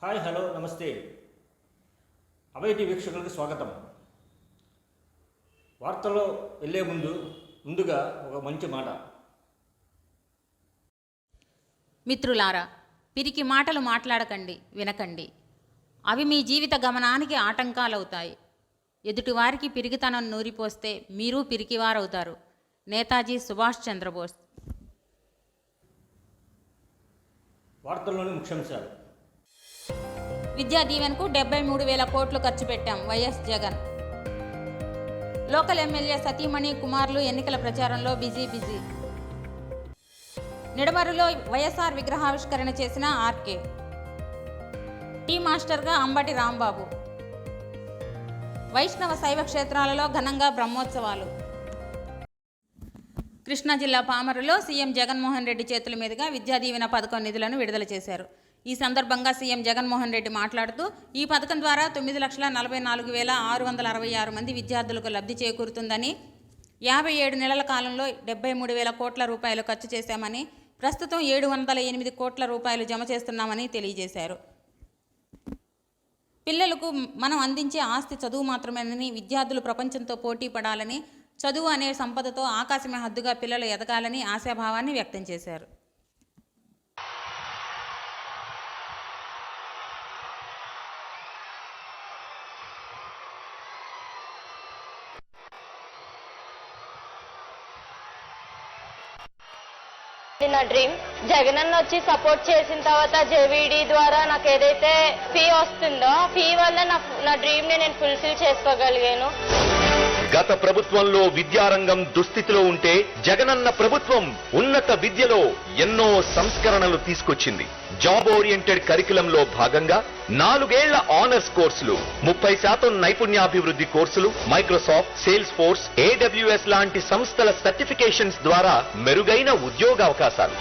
Hi hello నమస్తే అభయటి వీక్షకులకు స్వాగతం. వార్తల్లో వెళ్ళే ముందుగా ఒక మంచి మాట. మిత్రులారా, పిరికి మాటలు మాట్లాడకండి, వినకండి. అవి మీ జీవిత గమనానికి ఆటంకాలవుతాయి. ఎదుటివారికి పిరికితనం నూరిపోస్తే మీరు పిరికివారవుతారు. నేతాజీ సుభాష్ చంద్రబోస్. వార్తల్లోని ముఖ్యాంశాలు. విద్యా దీవెనకు 73,000 కోట్లు ఖర్చు పెట్టాం వైఎస్ జగన్. లోకల్ ఎమ్మెల్యే సతీమణి కుమార్లు ఎన్నికల ప్రచారంలో బిజీ. నిడమరులో వైఎస్ఆర్ విగ్రహావిష్కరణ చేసిన ఆర్కే. టీ మాస్టర్గా అంబటి రాంబాబు. వైష్ణవ శైవ క్షేత్రాలలో ఘనంగా బ్రహ్మోత్సవాలు. కృష్ణా జిల్లా పామరులో సీఎం జగన్మోహన్ రెడ్డి చేతుల మీదుగా విద్యా దీవెన పథకం నిధులను విడుదల చేశారు. ఈ సందర్భంగా సీఎం జగన్మోహన్ రెడ్డి మాట్లాడుతూ, ఈ పథకం ద్వారా 9,44,666 మంది విద్యార్థులకు లబ్ధి చేకూరుతుందని, 57 నెలల కాలంలో 73,000 కోట్ల రూపాయలు ఖర్చు చేశామని, ప్రస్తుతం 708 కోట్ల రూపాయలు జమ చేస్తున్నామని తెలియజేశారు. పిల్లలకు మనం అందించే ఆస్తి చదువు మాత్రమేనని, విద్యార్థులు ప్రపంచంతో పోటీ పడాలని, చదువు అనే సంపదతో ఆకాశమే హద్దుగా పిల్లలు ఎదగాలని ఆశాభావాన్ని వ్యక్తం చేశారు. నా డ్రీమ్ జగనన్న వచ్చి సపోర్ట్ చేసిన తర్వాత జేవీడీ ద్వారా నాకు ఏదైతే ఫీ వస్తుందో ఫీ వల్ల నా డ్రీమ్ ని నేను ఫుల్ఫిల్ చేసుకోగలిగాను. గత ప్రభుత్వంలో విద్యారంగం దుస్థితిలో ఉంటే జగనన్న ప్రభుత్వం ఉన్నత విద్యలో ఎన్నో సంస్కరణలు తీసుకొచ్చింది. జాబ్ ఓరియంటెడ్ కరికులంలో భాగంగా 4 ఏళ్ల ఆనర్స్ కోర్సులు, 30% నైపుణ్యాభివృద్ధి కోర్సులు, మైక్రోసాఫ్ట్, సేల్స్ ఫోర్స్, AWS లాంటి సంస్థల సర్టిఫికేషన్స్ ద్వారా మెరుగైన ఉద్యోగ అవకాశాలు.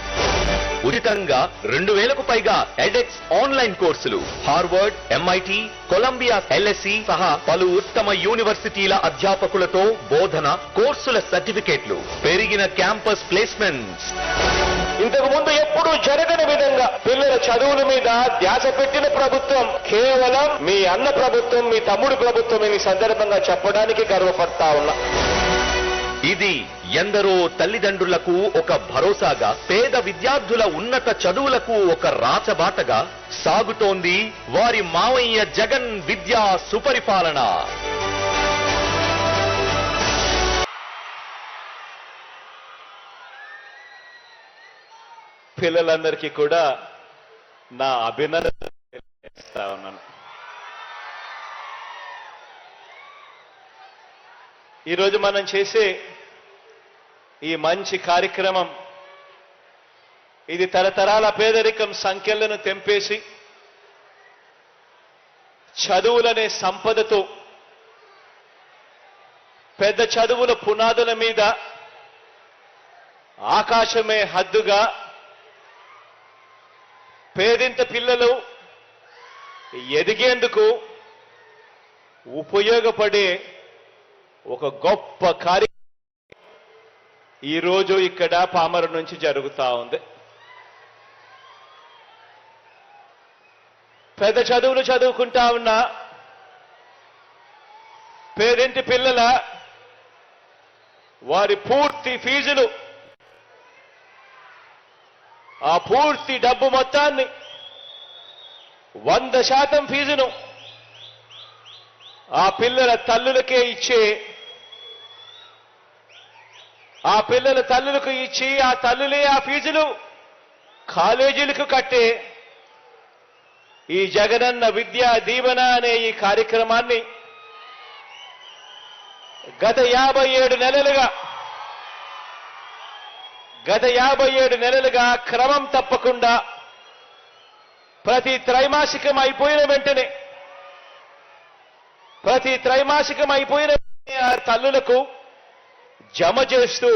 ఉచితంగా 2,000కు పైగా ఎడెక్స్ ఆన్లైన్ కోర్సులు, హార్వర్డ్, MIT, కొలంబియా, LSE సహా పలు ఉత్తమ యూనివర్సిటీల అధ్యాపకులతో బోధన, కోర్సుల సర్టిఫికేట్లు, పెరిగిన క్యాంపస్ ప్లేస్మెంట్స్. ఇంతకు ముందు ఎప్పుడూ జరగని విధంగా పిల్లల చదువుల మీద ధ్యాస పెట్టిన ప్రభుత్వం కేవలం మీ అన్న ప్రభుత్వం, మీ తమ్ముడి ప్రభుత్వం ఈ సందర్భంగా చెప్పడానికి గర్వపడతా ఉన్నా. ఇది ఎందరో తల్లిదండ్రులకు ఒక భరోసాగా, పేద విద్యార్థుల ఉన్నత చదువులకు ఒక రాచబాటగా సాగుతోంది వారి మావయ్య జగన్ విద్యా సుపరిపాలన. పిల్లలందరికీ కూడా నా అభినందన తెలియజేస్తా ఉన్నాను. ఈరోజు మనం చేసే ఈ మంచి కార్యక్రమం ఇది తరతరాల పేదరికం సంఖ్యలను తెంపేసి చదువులనే సంపదతో పెద్ద చదువుల పునాదుల మీద ఆకాశమే హద్దుగా పేదింత పిల్లలు ఎదిగేందుకు ఉపయోగపడే ఒక గొప్ప కార్యక్రమం ఈరోజు ఇక్కడ పామరు నుంచి జరుగుతా ఉంది. పెద్ద చదువులు చదువుకుంటా ఉన్న పేదింటి పిల్లల వారి పూర్తి ఫీజులు, ఆ పూర్తి డబ్బు మొత్తాన్ని 100% ఫీజును ఆ పిల్లల తల్లులకే ఇచ్చే, ఆ పిల్లల తల్లులకు ఇచ్చి ఆ తల్లులే ఆ ఫీజులు కాలేజీలకు కట్టే ఈ జగనన్న విద్యా దీవెన అనే ఈ కార్యక్రమాన్ని గత 57 నెలలుగా క్రమం తప్పకుండా ప్రతి త్రైమాసికం అయిపోయిన వెంటనే ఆ తల్లులకు జమ చేస్తూ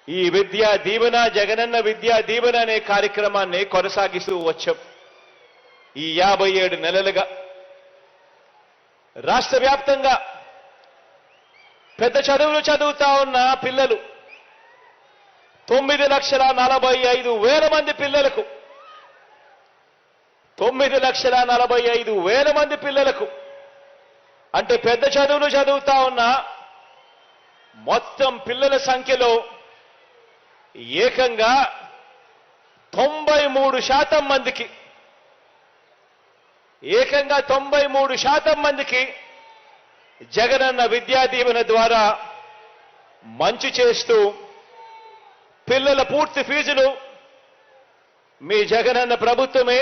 ఈ విద్యా దీవెన, జగనన్న విద్యా దీవెన అనే కార్యక్రమాన్ని కొనసాగిస్తూ వచ్చాం. ఈ 57 నెలలుగా రాష్ట్ర వ్యాప్తంగా పెద్ద చదువులు చదువుతా ఉన్న పిల్లలు 9,45,000 మంది పిల్లలకు 9,45,000 మంది పిల్లలకు, అంటే పెద్ద చదువులు చదువుతా ఉన్న మొత్తం పిల్లల సంఖ్యలో ఏకంగా 93% మందికి, ఏకంగా 93% మందికి జగనన్న విద్యా దీవెన ద్వారా మంచి చేస్తూ పిల్లల పూర్తి ఫీజులు మీ జగనన్న ప్రభుత్వమే,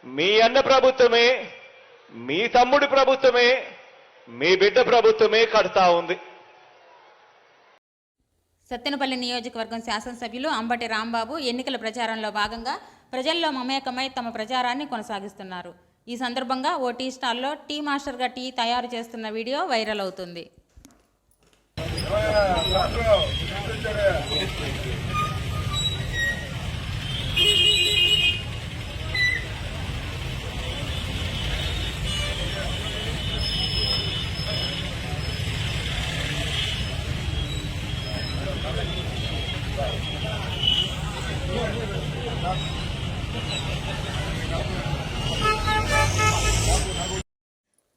మీ అన్న ప్రభుత్వమే, మీ తమ్ముడి ప్రభుత్వమే, మీ బిడ్డ ప్రభుత్వమే కడతా ఉంది. సత్తెనపల్లి నియోజకవర్గం శాసనసభ్యులు అంబటి రాంబాబు ఎన్నికల ప్రచారంలో భాగంగా ప్రజల్లో మమేకమై తమ ప్రచారాన్ని కొనసాగిస్తున్నారు. ఈ సందర్భంగా ఓ టీ స్టాల్లో టీ మాస్టర్గా టీ తయారు చేస్తున్న వీడియో వైరల్ అవుతుంది.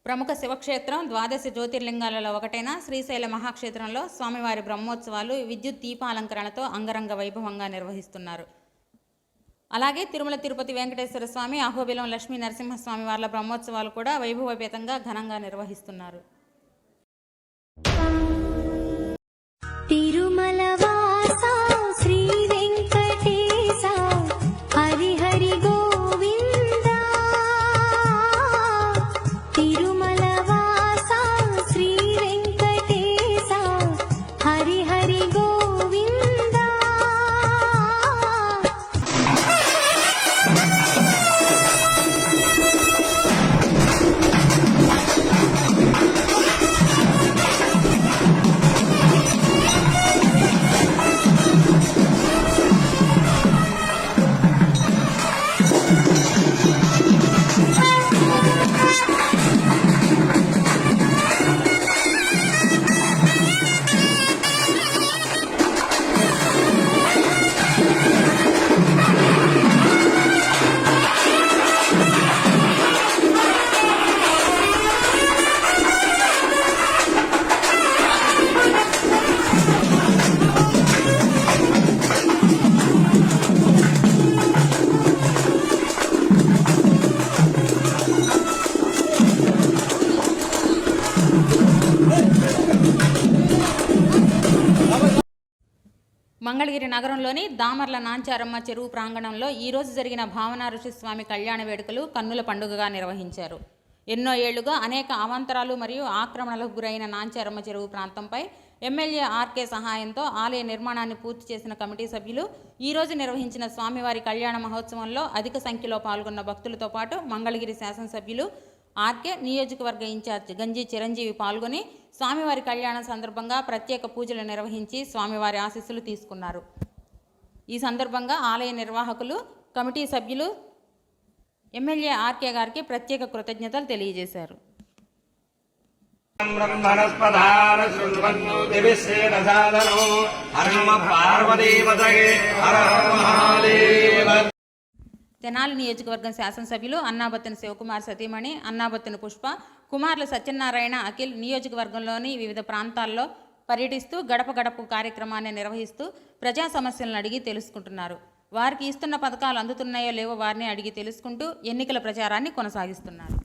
ప్రముఖ శివక్షేత్రం ద్వాదశ జ్యోతిర్లింగాలలో ఒకటైన శ్రీశైల మహాక్షేత్రంలో స్వామివారి బ్రహ్మోత్సవాలు విద్యుత్ దీపాలంకరణతో అంగరంగ వైభవంగా నిర్వహిస్తున్నారు. అలాగే తిరుమల తిరుపతి వెంకటేశ్వర స్వామి, అహోబిలం లక్ష్మీ నరసింహస్వామి వార్ల బ్రహ్మోత్సవాలు కూడా వైభవపేతంగా ఘనంగా నిర్వహిస్తున్నారు. తిరుమల వాసా శ్రీ వెంకటేశ హరి హరి గోవింద, తిరుమల వాసా శ్రీ వెంకటేశ హరి హరి గోవింద. మంగళగిరి నగరంలోని దామర్ల నాంచారమ్మ చెరువు ప్రాంగణంలో ఈరోజు జరిగిన భావన ఋషిస్వామి కళ్యాణ వేడుకలు కన్నుల పండుగగా నిర్వహించారు. ఎన్నో ఏళ్లుగా అనేక అవాంతరాలు మరియు ఆక్రమణలకు గురైన నాంచారమ్మ చెరువు ప్రాంతంపై ఎమ్మెల్యే ఆర్కే సహాయంతో ఆలయ నిర్మాణాన్ని పూర్తి చేసిన కమిటీ సభ్యులు ఈరోజు నిర్వహించిన స్వామివారి కళ్యాణ మహోత్సవంలో అధిక సంఖ్యలో పాల్గొన్న భక్తులతో పాటు మంగళగిరి శాసనసభ్యులు ఆర్కే, నియోజకవర్గ ఇన్ఛార్జ్ గంజి చిరంజీవి పాల్గొని స్వామివారి కళ్యాణం సందర్భంగా ప్రత్యేక పూజలు నిర్వహించి స్వామివారి ఆశీస్సులు తీసుకున్నారు. ఈ సందర్భంగా ఆలయ నిర్వాహకులు, కమిటీ సభ్యులు ఎమ్మెల్యే ఆర్కే గారికి ప్రత్యేక కృతజ్ఞతలు తెలియజేశారు. తెనాలి నియోజకవర్గం శాసనసభ్యులు అన్నాబత్తిన శివకుమార్ సతీమణి, అన్నాబత్తిన పుష్ప, కుమారులు సత్యనారాయణ, అఖిల్ నియోజకవర్గంలోని వివిధ ప్రాంతాల్లో పర్యటిస్తూ గడప గడప కార్యక్రమాన్ని నిర్వహిస్తూ ప్రజా సమస్యలను అడిగి తెలుసుకుంటున్నారు. వారికి ఇస్తున్న పథకాలు అందుతున్నాయో లేవో వారిని అడిగి తెలుసుకుంటూ ఎన్నికల ప్రచారాన్ని కొనసాగిస్తున్నారు.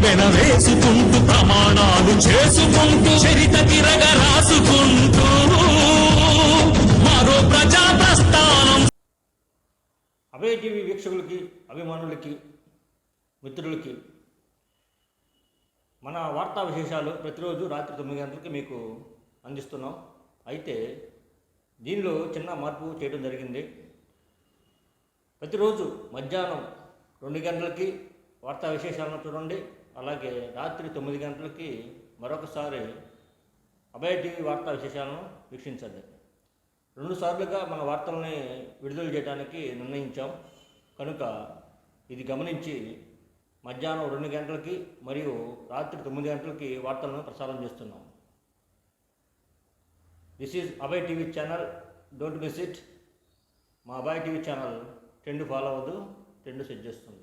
పెనవేసుకుంటూ ప్రమాణాలు చేసుకుంటూ చరిత తిరగ రాసుకుంటూ టీవీ వీక్షకులకి, అభిమానులకి, మిత్రులకి మన వార్తా విశేషాలు ప్రతిరోజు రాత్రి 9 గంటలకి మీకు అందిస్తున్నాం. అయితే దీనిలో చిన్న మార్పు చేయడం జరిగింది. ప్రతిరోజు మధ్యాహ్నం 2 గంటలకి వార్తా విశేషాలను చూడండి. అలాగే రాత్రి 9 గంటలకి మరొకసారి అభయ టీవీ వార్తా విశేషాలను వీక్షించండి. 2 సార్లుగా మన వార్తల్ని విడుదల చేయడానికి నిర్ణయించాం కనుక ఇది గమనించి మధ్యాహ్నం 2 గంటలకి మరియు రాత్రి 9 గంటలకి వార్తలను ప్రసారం చేస్తున్నాం. This is Abhaya TV channel, don't miss it. మా అభయ టీవీ ఛానల్ ట్రెండ్ ఫాలో అవ్వదు, ట్రెండ్ సెట్ చేస్తుంది.